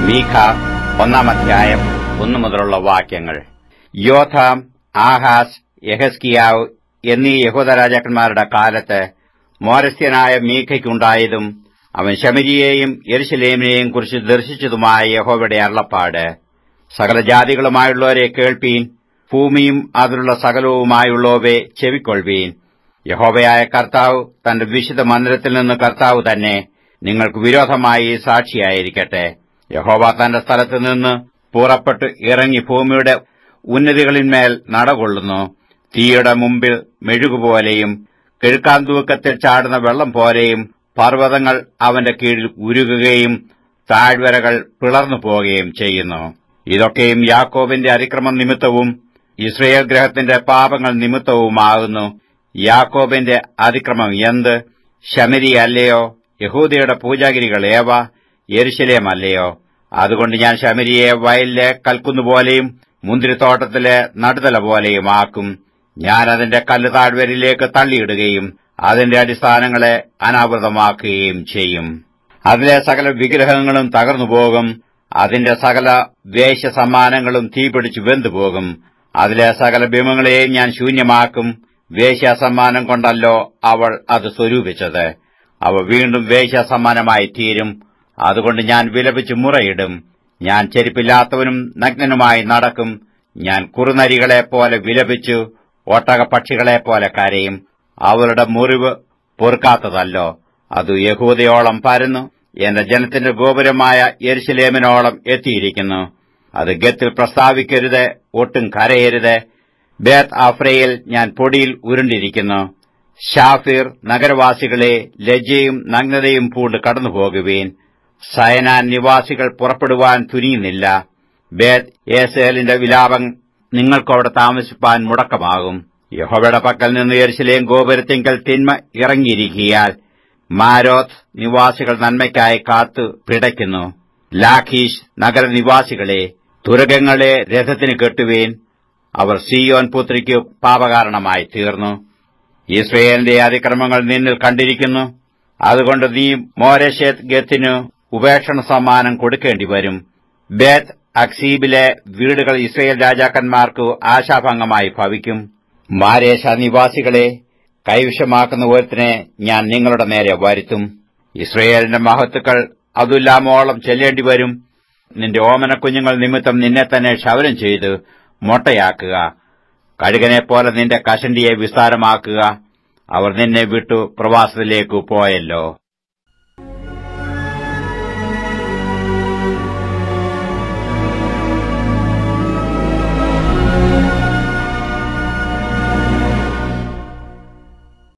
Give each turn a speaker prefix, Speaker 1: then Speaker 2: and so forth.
Speaker 1: മീഖ 1-ാം 1 മുതലുള്ള വാക്യങ്ങൾ. യോഥാം, ആഹാസ്, യെഹെസ്കിയാവ് എന്നീ യഹൂദ രാജാക്കന്മാരുടെ കാലത്ത് മോരസ്യനായ മീഖയ്ക്കുണ്ടായതും അവൻ ശമര്യയെയും യെരുശലേമിനെയും കുറിച്ച് ദർശിച്ചതുമായ യഹോവയുടെ അരുളപ്പാട്. സകല ജാതികളുമായുള്ളവരെ കേൾപ്പീൻ, ഭൂമിയും അതിലുള്ള സകലവുമായുള്ളവയെ ചെവിക്കൊള്ളുവീൻ. യഹോവയായ കർത്താവ് തന്റെ വിശുദ്ധ മന്ദിരത്തിൽ നിന്ന് കർത്താവ് തന്നെ നിങ്ങൾക്ക് വിരോധമായി സാക്ഷിയായിരിക്കട്ടെ. യഹോവ തന്റെ സ്ഥലത്ത് നിന്ന് പുറപ്പെട്ട് ഇറങ്ങി ഭൂമിയുടെ ഉന്നതികളിന്മേൽ നടകൊള്ളുന്നു. തീയുടെ മുമ്പിൽ മെഴുകുപോലെയും കിഴുക്കാന്തൂക്കത്തിൽ ചാടുന്ന വെള്ളം പോലെയും പർവ്വതങ്ങൾ അവന്റെ കീഴിൽ ഉരുകുകയും താഴ്വരകൾ പിളർന്നു പോകുകയും ചെയ്യുന്നു. ഇതൊക്കെയും യാക്കോബിന്റെ അതിക്രമം നിമിത്തവും ഇസ്രയേൽ ഗൃഹത്തിന്റെ പാപങ്ങൾ നിമിത്തവുമാകുന്നു. യാക്കോബിന്റെ അതിക്രമം എന്ത്? ശമരി അല്ലയോ? യഹൂദയുടെ പൂജാഗിരികൾ ഏവ? യെരുശലേം അല്ലയോ? അതുകൊണ്ട് ഞാൻ ശമരിയെ വയലിലെ കൽക്കുന്നുപോലെയും മുന്തിരിത്തോട്ടത്തിലെ നടുതല പോലെയും ആക്കും. ഞാൻ അതിന്റെ കല്ല് താഴ്വരയിലേക്ക് തള്ളിയിടുകയും അതിന്റെ അടിസ്ഥാനങ്ങളെ അനാവൃതമാക്കുകയും ചെയ്യും. അതിലെ സകല വിഗ്രഹങ്ങളും തകർന്നുപോകും. അതിന്റെ സകല വേശ്യസമ്മാനങ്ങളും തീപിടിച്ചു വെന്തുപോകും. അതിലെ സകല ബിംബങ്ങളെയും ഞാൻ ശൂന്യമാക്കും. വേശ്യാസമ്മാനം കൊണ്ടല്ലോ അവൾ അത് സ്വരൂപിച്ചത്. അവ വീണ്ടും വേശ്യാസമ്മാനമായി തീരും. അതുകൊണ്ട് ഞാൻ വിലപിച്ച് മുറയിടും. ഞാൻ ചെരുപ്പില്ലാത്തവനും നഗ്നനുമായി നടക്കും. ഞാൻ കുറുനരികളെപ്പോലെ വിലപിച്ചു ഒട്ടകപ്പക്ഷികളെപ്പോലെ കരയും. അവരുടെ മുറിവ് പൊറുക്കാത്തതല്ലോ. അത് യഹൂദയോളം പരന്നു എന്റെ ജനത്തിന്റെ ഗോപുരമായ യെരുശലേമിനോളം എത്തിയിരിക്കുന്നു. അത് ഗത്തിൽ പ്രസ്താവിക്കരുത്, ഒട്ടും കരയരുത്. ബേത്ത് ആഫ്രയിൽ ഞാൻ പൊടിയിൽ ഉരുണ്ടിരിക്കുന്നു. ഷാഫീർ നഗരവാസികളെ, ലജ്ജയും നഗ്നതയും പൂണ്ട് കടന്നുപോകുവീൻ. സയനാൻ നിവാസികൾ പുറപ്പെടുവാൻ തുനിയുന്നില്ല. ബേത്ത് ഏസേലിന്റെ വിലാപം നിങ്ങൾക്കവിടെ താമസിപ്പാൻ മുടക്കമാകും. യഹോവയുടെ പക്കൽ നിന്ന് യെരുശലേം ഗോപുരത്തിങ്കൽ തിന്മ ഇറങ്ങിയിരിക്കിയാൽ മാരോത്ത് നിവാസികൾ നന്മയ്ക്കായി കാത്തു പിടയ്ക്കുന്നു. ലാഖീഷ് നഗരനിവാസികളെ, തുരകങ്ങളെ രഥത്തിന് കെട്ടുവീൻ. അവർ സീയോൻ പുത്രിക്ക് പാപകാരണമായി തീർന്നു. ഇസ്രയേലിന്റെ അതിക്രമങ്ങൾ നിന്നിൽ കണ്ടിരിക്കുന്നു. അതുകൊണ്ട് നീ മോരശേത്ത് ഗത്തിനു ഉപേക്ഷണ സമ്മാനം കൊടുക്കേണ്ടി വരും. ബേത്ത് അക്സീബിലെ വീടുകൾ ഇസ്രയേൽ രാജാക്കന്മാർക്ക് ആശാഭംഗമായി ഭവിക്കും. മാരേശ നിവാസികളെ, കൈവശമാക്കുന്ന ഒരുത്തിനെ ഞാൻ നിങ്ങളുടെ നേരെ വരുത്തും. ഇസ്രയേലിന്റെ മഹത്തുക്കൾ അതുല്ലാമോളം ചെല്ലേണ്ടി വരും. നിന്റെ ഓമനക്കുഞ്ഞുങ്ങൾ നിമിത്തം നിന്നെ തന്നെ ക്ഷൗരം ചെയ്ത് മൊട്ടയാക്കുക. കഴുകനെപ്പോലെ നിന്റെ കഷണ്ടിയെ വിസ്താരമാക്കുക. അവർ നിന്നെ വിട്ടു പ്രവാസത്തിലേക്കു പോയല്ലോ.